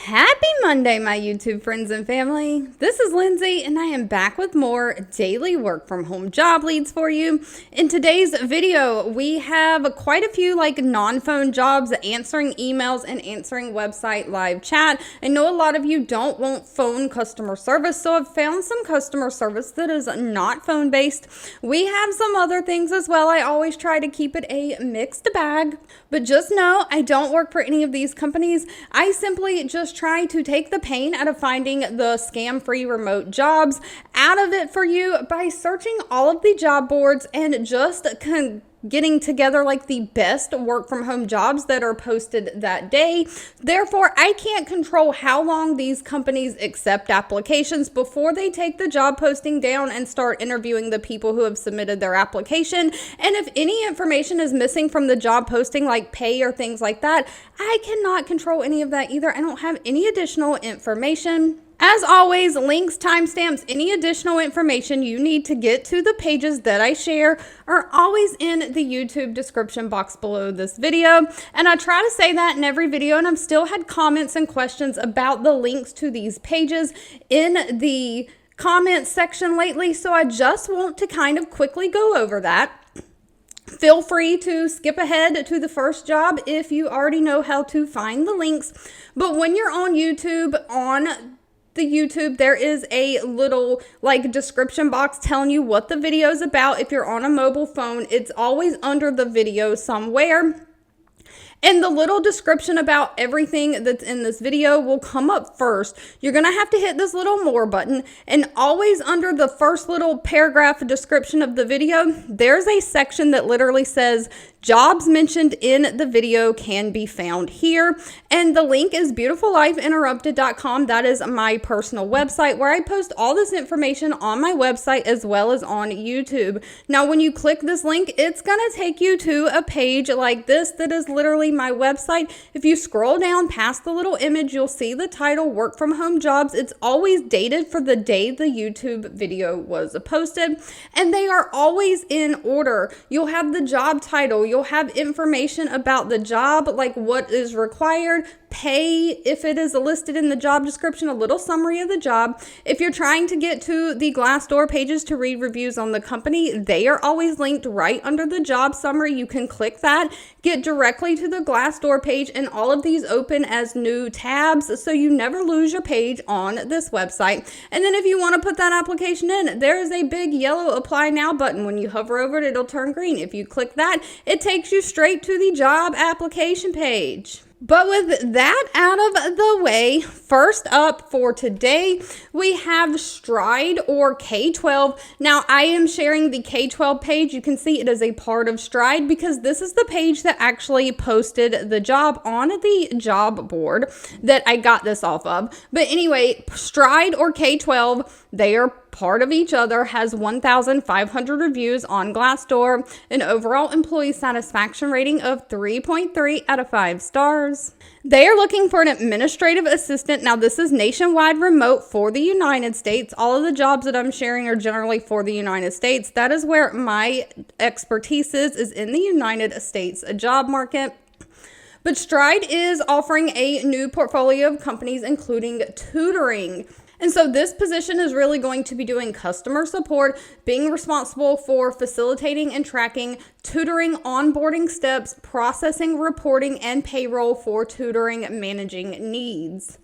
Happy Monday, my YouTube friends and family. This is Lindsay, and I am back with more daily work from home job leads for you. In today's video, we have quite a few non-phone jobs, answering emails and answering website live chat. I know a lot of you don't want phone customer service, so I've found some customer service that is not phone based. We have some other things as well. I always try to keep it a mixed bag, but just know I don't work for any of these companies. I simply just try to take the pain out of finding the scam-free remote jobs out of it for you by searching all of the job boards and just getting together the best work from home jobs that are posted that day. Therefore, I can't control how long these companies accept applications before they take the job posting down and start interviewing the people who have submitted their application. And if any information is missing from the job posting, like pay or things like that, I cannot control any of that either. I don't have any additional information. As always, links, timestamps, any additional information you need to get to the pages that I share are always in the YouTube description box below this video. And I try to say that in every video, and I've still had comments and questions about the links to these pages in the comments section lately. So I just want to kind of quickly go over that. Feel free to skip ahead to the first job if you already know how to find the links. But when you're on YouTube, there is a little description box telling you what the video is about. If you're on a mobile phone, it's always under the video somewhere. And the little description about everything that's in this video will come up first. You're going to have to hit this little more button, and always under the first little paragraph description of the video, there's a section that literally says jobs mentioned in the video can be found here. And the link is beautifullifeinterrupted.com. That is my personal website where I post all this information on my website as well as on YouTube. Now, when you click this link, it's going to take you to a page like this that is literally my website. If you scroll down past the little image, you'll see the title work from home jobs. It's always dated for the day the YouTube video was posted, and they are always in order. You'll have the job title, you'll have information about the job, like what is required, pay if it is listed in the job description, a little summary of the job. If you're trying to get to the Glassdoor pages to read reviews on the company, they are always linked right under the job summary. You can click that, get directly to the Glassdoor page, and all of these open as new tabs so you never lose your page on this website. And then if you want to put that application in, there is a big yellow apply now button. When you hover over it, it'll turn green. If you click that, it takes you straight to the job application page. But with that out of the way, first up for today, we have Stride or K-12. Now, I am sharing the K-12 page. You can see it is a part of Stride because this is the page that actually posted the job on the job board that I got this off of. But anyway, Stride or K-12, they are part of each other, has 1,500 reviews on Glassdoor, an overall employee satisfaction rating of 3.3 out of 5 stars. They are looking for an administrative assistant. Now, this is nationwide remote for the United States. All of the jobs that I'm sharing are generally for the United States. That is where my expertise is in the United States job market. But Stride is offering a new portfolio of companies, including tutoring. And so this position is really going to be doing customer support, being responsible for facilitating and tracking tutoring onboarding steps, processing, reporting, and payroll for tutoring managing needs.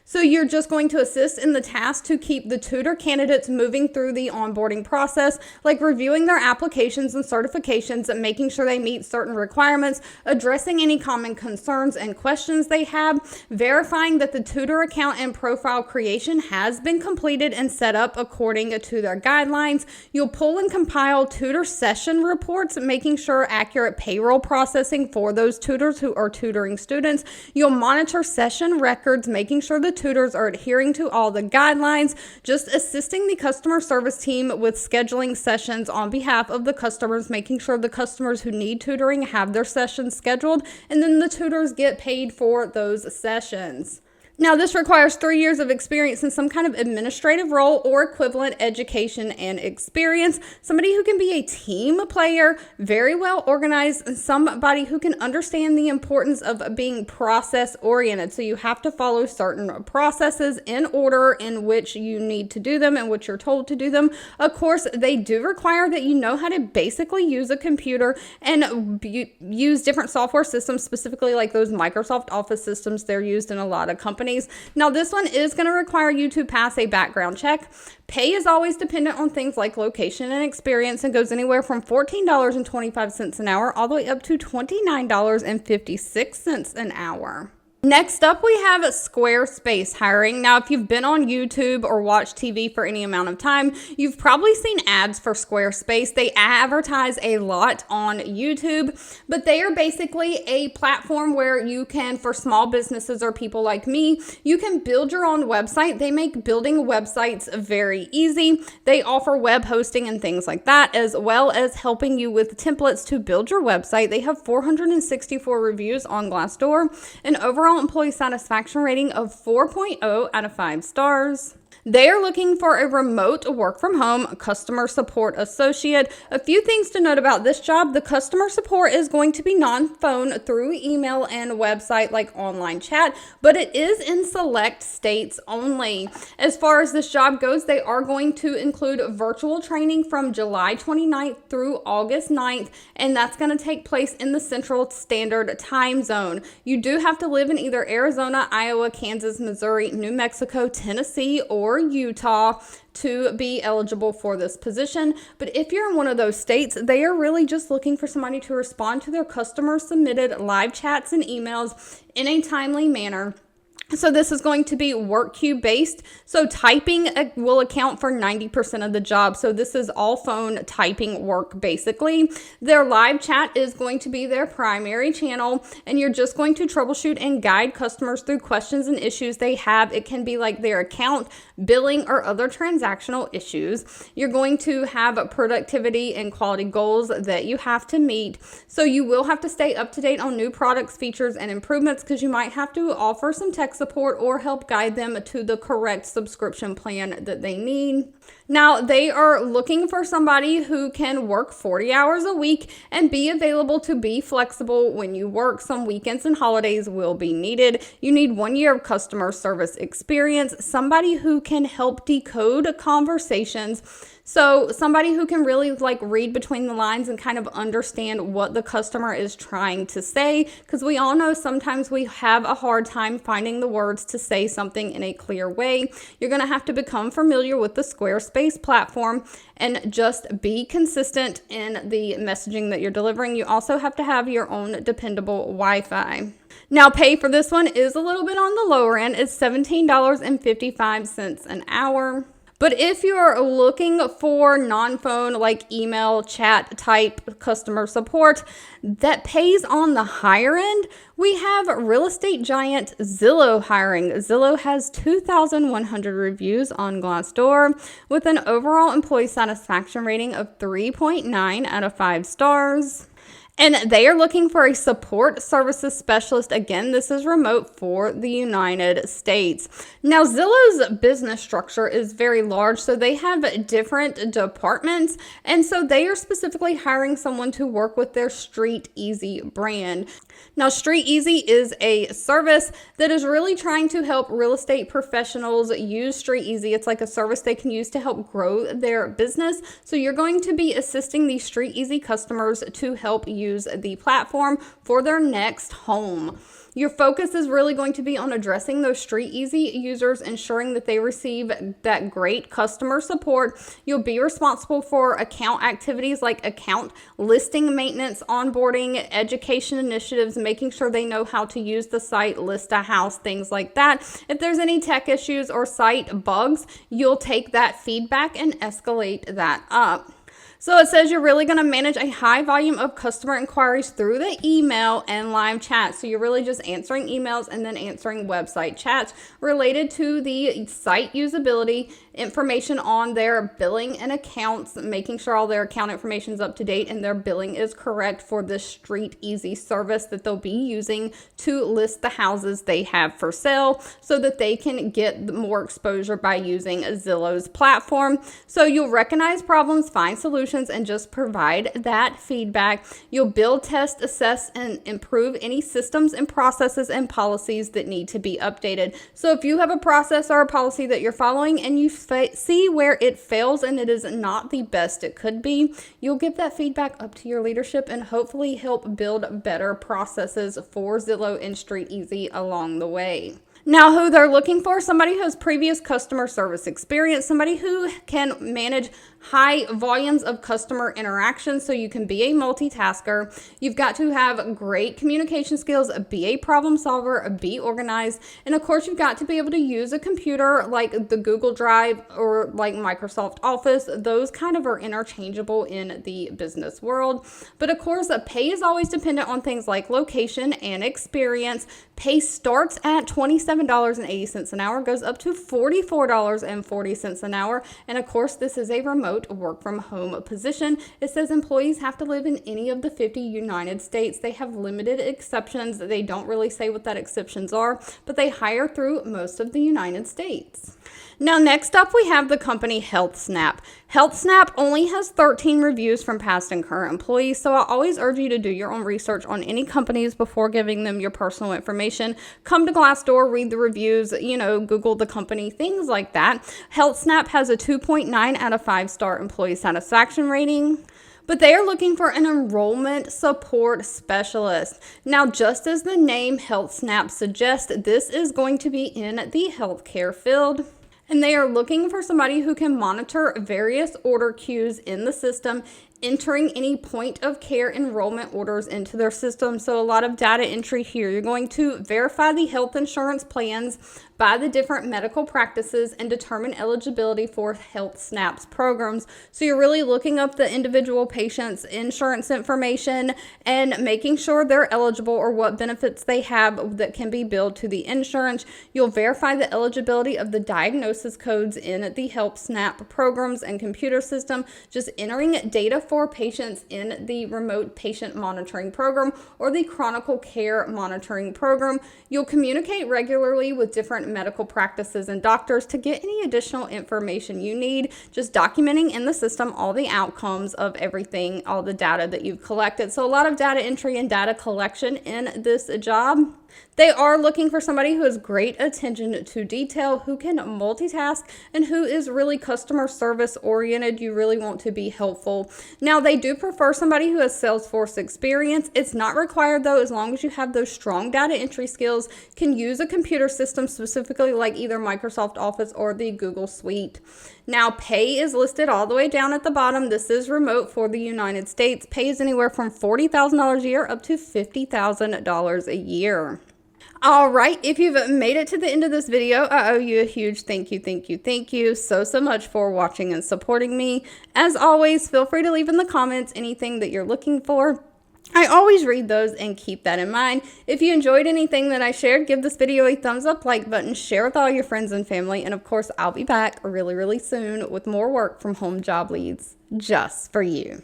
So you're just going to assist in the task to keep the tutor candidates moving through the onboarding process, like reviewing their applications and certifications and making sure they meet certain requirements, addressing any common concerns and questions they have, verifying that the tutor account and profile creation has been completed and set up according to their guidelines. You'll pull and compile tutor session reports, making sure accurate payroll processing for those tutors who are tutoring students. You'll monitor session records, making sure the tutors are adhering to all the guidelines, just assisting the customer service team with scheduling sessions on behalf of the customers, making sure the customers who need tutoring have their sessions scheduled, and then the tutors get paid for those sessions. Now, this requires 3 years of experience in some kind of administrative role or equivalent education and experience. Somebody who can be a team player, very well organized, and somebody who can understand the importance of being process oriented. So you have to follow certain processes in order in which you need to do them and which you're told to do them. Of course, they do require that you know how to basically use a computer and use different software systems, specifically like those Microsoft Office systems. They're used in a lot of companies. Now, this one is going to require you to pass a background check. Pay is always dependent on things like location and experience and goes anywhere from $14.25 an hour all the way up to $29.56 an hour. Next up, we have Squarespace hiring. Now, if you've been on YouTube or watched TV for any amount of time, you've probably seen ads for Squarespace. They advertise a lot on YouTube, but they are basically a platform where you can, for small businesses or people like me, you can build your own website. They make building websites very easy. They offer web hosting and things like that, as well as helping you with templates to build your website. They have 464 reviews on Glassdoor and overall employee satisfaction rating of 4.0 out of 5 stars. They are looking for a remote work from home customer support associate. A few things to note about this job. The customer support is going to be non-phone, through email and website like online chat, but it is in select states only. As far as this job goes, they are going to include virtual training from July 29th through August 9th, and that's going to take place in the Central Standard Time Zone. You do have to live in either Arizona, Iowa, Kansas, Missouri, New Mexico, Tennessee, or Utah to be eligible for this position. But if you're in one of those states, they are really just looking for somebody to respond to their customer submitted live chats and emails in a timely manner. So this is going to be work queue based. So typing will account for 90% of the job. So this is all phone typing work basically. Their live chat is going to be their primary channel, and you're just going to troubleshoot and guide customers through questions and issues they have. It can be like their account, billing, or other transactional issues. You're going to have productivity and quality goals that you have to meet. So you will have to stay up to date on new products, features, and improvements, because you might have to offer some tech support or help guide them to the correct subscription plan that they need. Now, they are looking for somebody who can work 40 hours a week and be available to be flexible when you work. Some weekends and holidays will be needed. You need 1 year of customer service experience, somebody who can help decode conversations. So somebody who can really read between the lines and kind of understand what the customer is trying to say, because we all know sometimes we have a hard time finding the words to say something in a clear way. You're going to have to become familiar with the Squarespace platform and just be consistent in the messaging that you're delivering. You also have to have your own dependable Wi-Fi. Now, pay for this one is a little bit on the lower end. It's $17.55 an hour. But if you're looking for non-phone, like email, chat type customer support that pays on the higher end, we have real estate giant Zillow hiring. Zillow has 2,100 reviews on Glassdoor with an overall employee satisfaction rating of 3.9 out of 5 stars. And they are looking for a support services specialist. Again, this is remote for the United States. Now, Zillow's business structure is very large, so they have different departments. And so they are specifically hiring someone to work with their Street Easy brand. Now, Street Easy is a service that is really trying to help real estate professionals use Street Easy. It's like a service they can use to help grow their business. So you're going to be assisting these Street Easy customers to help use the platform for their next home. Your focus is really going to be on addressing those Street Easy users, ensuring that they receive that great customer support. You'll be responsible for account activities like account listing maintenance, onboarding, education initiatives, making sure they know how to use the site, list a house, things like that. If there's any tech issues or site bugs, you'll take that feedback and escalate that up. So it says you're really going to manage a high volume of customer inquiries through the email and live chat. So you're really just answering emails and then answering website chats related to the site usability, information on their billing and accounts, making sure all their account information is up to date and their billing is correct for the Street Easy service that they'll be using to list the houses they have for sale so that they can get more exposure by using Zillow's platform. So you'll recognize problems, find solutions, and just provide that feedback. You'll build, test, assess, and improve any systems and processes and policies that need to be updated. So if you have a process or a policy that you're following and you see where it fails and it is not the best it could be, you'll give that feedback up to your leadership and hopefully help build better processes for Zillow and Street Easy along the way. Now, who they're looking for, somebody who has previous customer service experience, somebody who can manage high volumes of customer interaction so you can be a multitasker. You've got to have great communication skills, be a problem solver, be organized, and of course you've got to be able to use a computer like the Google Drive or like Microsoft Office. Those kind of are interchangeable in the business world. But of course, pay is always dependent on things like location and experience. Pay starts at $27.80 an hour, goes up to $44.40 an hour, and of course this is a remote work from home position. It says employees have to live in any of the 50 United States. They have limited exceptions. They don't really say what that exceptions are, but they hire through most of the United States. Now, next up, we have the company HealthSnap. HealthSnap only has 13 reviews from past and current employees, so I always urge you to do your own research on any companies before giving them your personal information. Come to Glassdoor, read the reviews, Google the company, things like that. HealthSnap has a 2.9 out of 5-star employee satisfaction rating. But they are looking for an enrollment support specialist. Now, just as the name HealthSnap suggests, this is going to be in the healthcare field. And they are looking for somebody who can monitor various order queues in the system, entering any point of care enrollment orders into their system. So a lot of data entry here. You're going to verify the health insurance plans by the different medical practices and determine eligibility for HealthSnap's programs. So you're really looking up the individual patient's insurance information and making sure they're eligible or what benefits they have that can be billed to the insurance. You'll verify the eligibility of the diagnosis codes in the HealthSnap programs and computer system, just entering data for patients in the remote patient monitoring program or the chronic care monitoring program. You'll communicate regularly with different medical practices and doctors to get any additional information you need, just documenting in the system all the outcomes of everything, all the data that you've collected. So a lot of data entry and data collection in this job. They are looking for somebody who has great attention to detail, who can multitask, and who is really customer service oriented. You really want to be helpful. Now, they do prefer somebody who has Salesforce experience. It's not required though, as long as you have those strong data entry skills, can use a computer system specifically like either Microsoft Office or the Google Suite. Now, pay is listed all the way down at the bottom. This is remote for the United States. Pay is anywhere from $40,000 a year up to $50,000 a year. All right, if you've made it to the end of this video, I owe you a huge thank you so much for watching and supporting me. As always, feel free to leave in the comments anything that you're looking for. I always read those and keep that in mind. If you enjoyed anything that I shared, give this video a thumbs up, like button, share with all your friends and family, and of course, I'll be back really soon with more work from home job leads just for you.